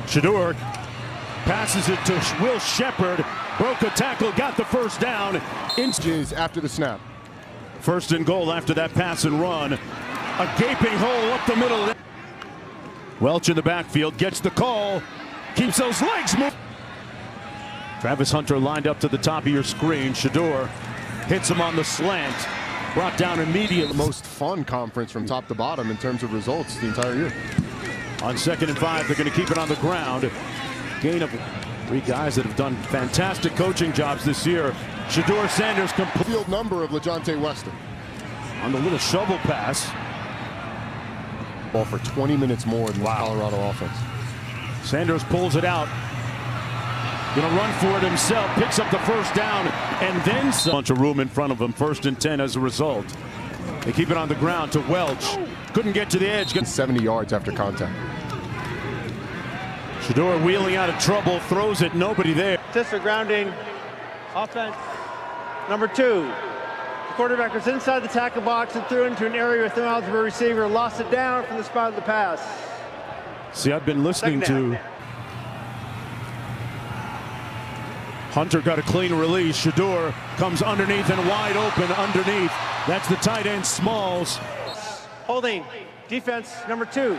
Shador passes it to Will Shepherd. Broke a tackle, got the first down. Inches after the snap. First and goal after that pass and run. A gaping hole up the middle. Welch in the backfield gets the call. Keeps those legs moving. Travis Hunter lined up to the top of your screen. Shador hits him on the slant. Brought down immediately. Most fun conference from top to bottom in terms of results the entire year. On 2nd and 5, they're going to keep it on the ground. Gain of 3 guys that have done fantastic coaching jobs this year. Shador Sanders complete. Field number of LeJontay Weston. On the little shovel pass. Ball for 20 minutes more than the Colorado offense. Sanders pulls it out. Gonna run for it himself. Picks up the first down and then some. Bunch of room in front of him. 1st and 10 as a result. They keep it on the ground to Welch. Couldn't get to the edge. 70 yards after contact. Shador wheeling out of trouble. Throws it. Nobody there. Tester grounding. Offense. Number 2. The quarterback was inside the tackle box and threw into an area with no eligible receiver. Lost it down from the spot of the pass. See, I've been listening to. Hunter got a clean release. Shador comes underneath and wide open underneath. That's the tight end Smalls. Holding. Defense number 2.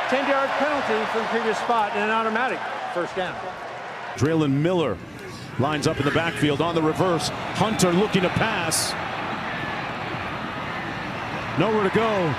10-yard penalty from the previous spot and an automatic first down. Draylen Miller lines up in the backfield on the reverse. Hunter looking to pass. Nowhere to go.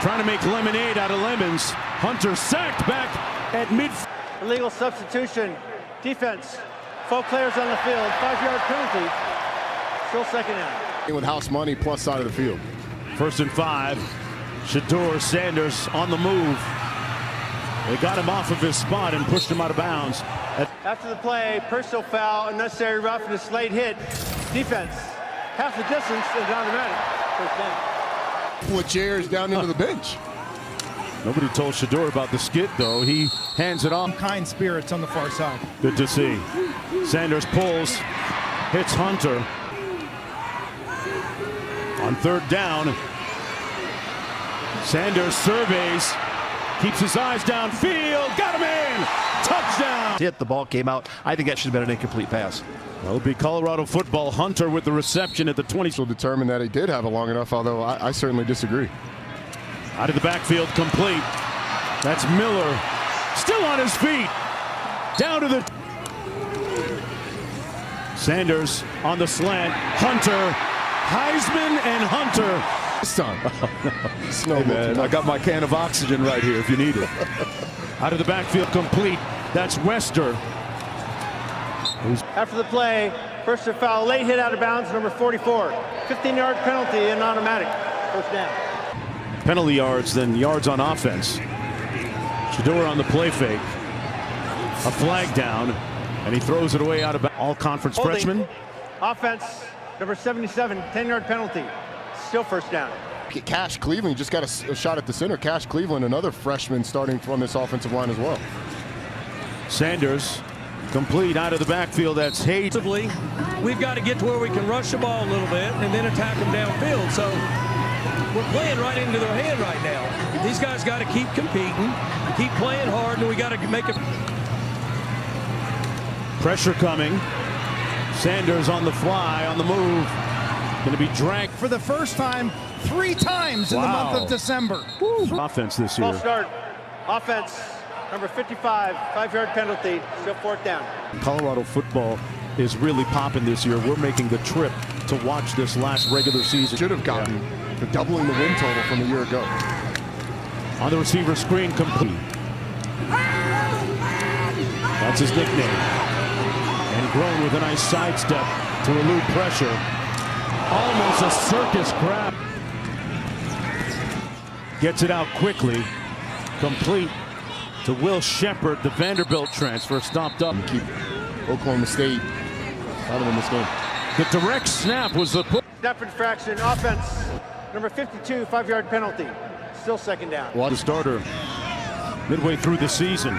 Trying to make lemonade out of lemons. Hunter sacked back at mid. Illegal substitution. Defense. 4 players on the field. 5-yard penalty. Still 2nd down. With house money plus side of the field. 1st and 5. Shador Sanders on the move. They got him off of his spot and pushed him out of bounds. After the play, personal foul, unnecessary roughness, late hit. Defense. Half the distance is automatic. First down. With chairs down into the bench. Nobody told Shador about the skid, though. He hands it off. Kind spirits on the far side. Good to see. Sanders pulls, hits Hunter. On 3rd down, Sanders surveys, keeps his eyes downfield, got him in, touchdown. Hit, the ball came out. I think that should have been an incomplete pass. Well, it'll be Colorado football. Hunter with the reception at the 20. Will determine that he did have it long enough, although I certainly disagree. Out of the backfield, complete. That's Miller, still on his feet. Down to the. Sanders on the slant. Hunter, Heisman and Hunter. This time. Hey man, I got my can of oxygen right here if you need it. Out of the backfield, complete. That's Wester. After the play, personal foul, late hit out of bounds, number 44. 15-yard penalty and automatic. First down. Penalty yards, then yards on offense. Shador on the play fake. A flag down, and he throws it away out of bounds. All-conference freshman. Offense, number 77, 10-yard penalty. Still first down. Cash Cleveland just got a shot at the center. Cash Cleveland, another freshman starting from this offensive line as well. Sanders, complete out of the backfield. That's Hayden. We've got to get to where we can rush the ball a little bit and then attack them downfield. So we're playing right into their hand right now. These guys got to keep competing, keep playing hard, and we got to make it. Pressure coming. Sanders on the fly, on the move. Going to be dragged for the first time 3 times in the month of December. Offense this year. Ball start. Offense, number 55, 5-yard penalty. Still 4th down. Colorado football is really popping this year. We're making the trip to watch this last regular season. Should have gotten for doubling the win total from a year ago. On the receiver screen, complete. That's his nickname. And grown with a nice sidestep to elude pressure. Almost a circus grab. Gets it out quickly. Complete to Will Shepherd, the Vanderbilt transfer, stopped up. Keep Oklahoma State out of this game. The direct snap was the put. Snap infraction. Offense, number 52, 5-yard penalty. Still 2nd down. The starter midway through the season.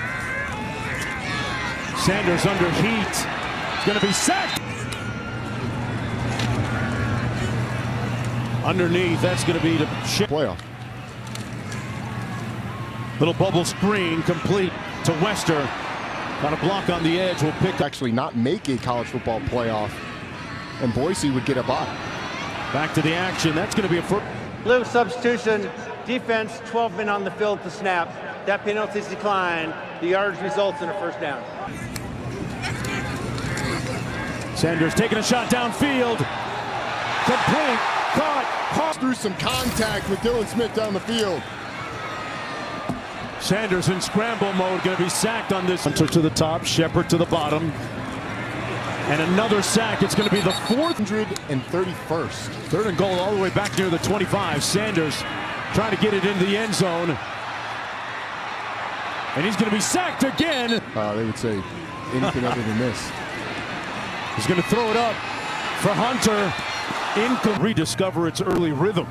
Sanders under heat. It's going to be sacked. Underneath, that's going to be the Playoff. little bubble screen complete to Wester. Got a block on the edge. Will pick. Actually not make a college football playoff, and Boise would get a bye. Back to the action. That's going to be a first. Blue substitution. Defense, 12 men on the field to snap. That penalty is declined. The yardage results in a first down. Sanders taking a shot downfield. Complete. Caught. Through some contact with Dylan Smith down the field. Sanders in scramble mode, going to be sacked on this. Hunter to the top, Shepard to the bottom. And another sack. It's going to be the 431st. Third and goal all the way back near the 25. Sanders trying to get it into the end zone. And he's going to be sacked again. They would say anything other than this. He's going to throw it up for Hunter. Rediscover its early rhythm.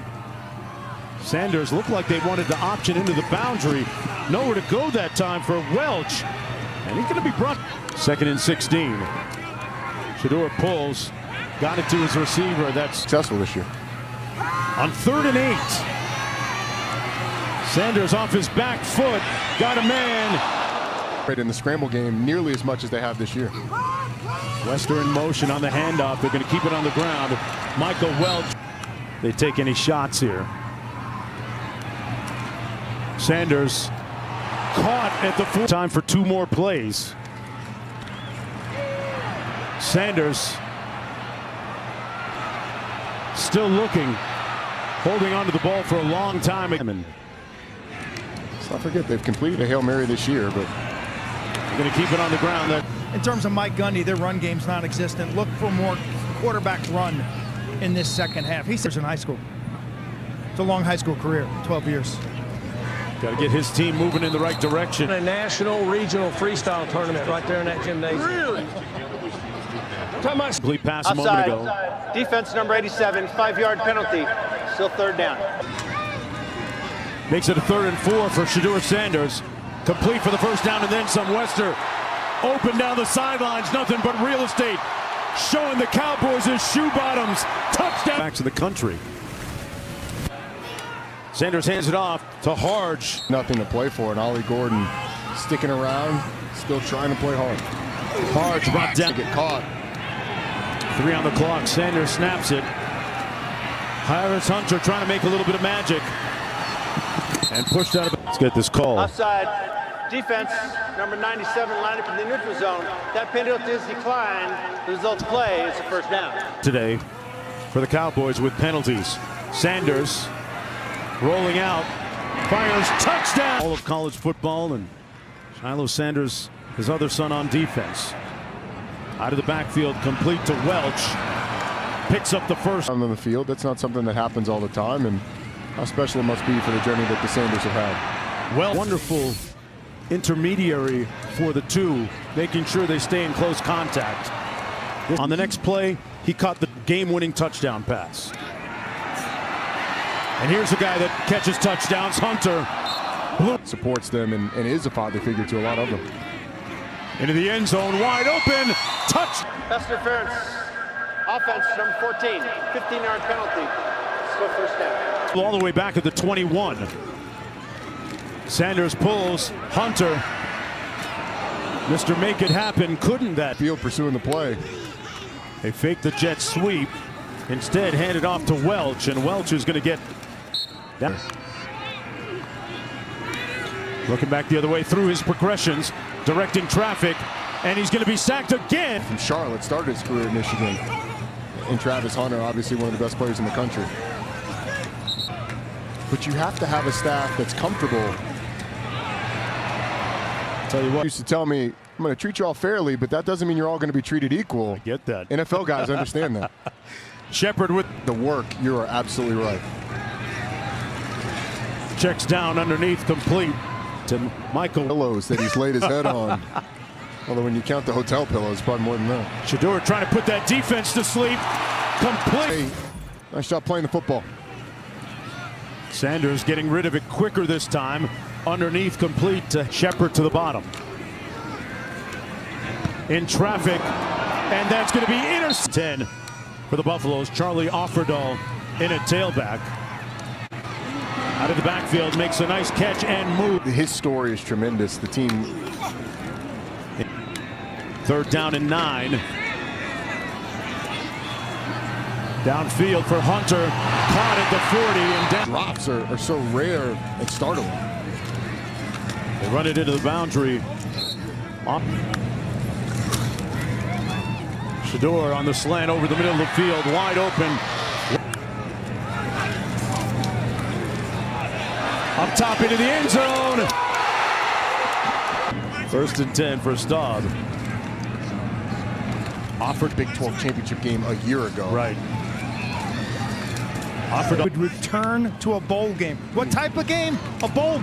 Sanders looked like they wanted to option into the boundary. Nowhere to go that time for Welch. And he's going to be brought. 2nd and 16. Shedeur pulls. Got it to his receiver. That's Successful this year. on 3rd and 8. Sanders off his back foot. Got a man. Right in the scramble game nearly as much as they have this year. Wester in motion on the handoff. They're going to keep it on the ground. Michael Welch. They take any shots here. Sanders caught at the 4. Time for 2 more plays. Sanders still looking, holding onto the ball for a long time. Let's not forget they've completed a Hail Mary this year, but they're going to keep it on the ground. In terms of Mike Gundy, their run game's non-existent. Look for more quarterback run in this second half. He's in high school. It's a long high school career, 12 years. Got to get his team moving in the right direction. A national regional freestyle tournament right there in that gymnasium. Really? Complete pass a moment ago. Defense number 87, 5-yard penalty. Still 3rd down. Makes it a 3rd and 4 for Shedeur Sanders. Complete for the first down and then some. Wester open down the sidelines. Nothing but real estate. Showing the Cowboys his shoe bottoms. Touchdown. Back to the country. Sanders hands it off to Harge. nothing to play for, and Ollie Gordon sticking around, still trying to play hard. Harge brought down. To get caught. 3 on the clock. Sanders snaps it. Harris Hunter trying to make a little bit of magic. And pushed out of it. Let's get this call. Offside. Defense number 97 lined up in the neutral zone. That penalty is declined. The result of play is a first down. Today for the Cowboys with penalties. Sanders rolling out. Fires touchdown. All of college football, and Shiloh Sanders, his other son on defense. Out of the backfield, complete to Welch. Picks up the first. On the field, that's not something that happens all the time, and how special it must be for the journey that the Sanders have had. Well, wonderful intermediary for the two, making sure they stay in close contact. On the next play, he caught the game-winning touchdown pass. And here's a guy that catches touchdowns, Hunter. Supports them and is a father figure to a lot of them. Into the end zone, wide open, touch. Pass interference. Offense number 14, 15-yard penalty. Still first down. All the way back at the 21. Sanders pulls, Hunter. Mr. Make It Happen, couldn't that. Field pursuing the play. They fake the jet sweep. Instead, hand it off to Welch, and Welch is going to get down. Looking back the other way through his progressions, directing traffic, and he's going to be sacked again. From Charlotte, started his career in Michigan. And Travis Hunter, obviously one of the best players in the country. But you have to have a staff that's comfortable. Tell you what, Used to tell me, I'm going to treat you all fairly, but that doesn't mean you're all going to be treated equal. get that. NFL guys understand that. Shepard with The work, you are absolutely right. checks down underneath, complete to Michael. Pillows that he's laid his head on. Although when you count the hotel pillows, probably more than that. Shedeur trying to put that defense to sleep. Complete. Hey, nice job playing the football. Sanders getting rid of it quicker this time. Underneath, complete to Shepard to the bottom. In traffic, and that's going to be intercepted. 10 for the Buffaloes. Charlie Offerdahl in a tailback. Out of the backfield, makes a nice catch and move. His story is tremendous. The team. 3rd down and 9. Downfield for Hunter. Caught at the 40 and down. Drops are so rare and startling. They run it into the boundary. Shador on the slant over the middle of the field, wide open. Up top into the end zone. 1st and 10 for Staub. Offered Big 12 championship game a year ago. Right. Would return to a bowl game. What type of game? A bowl.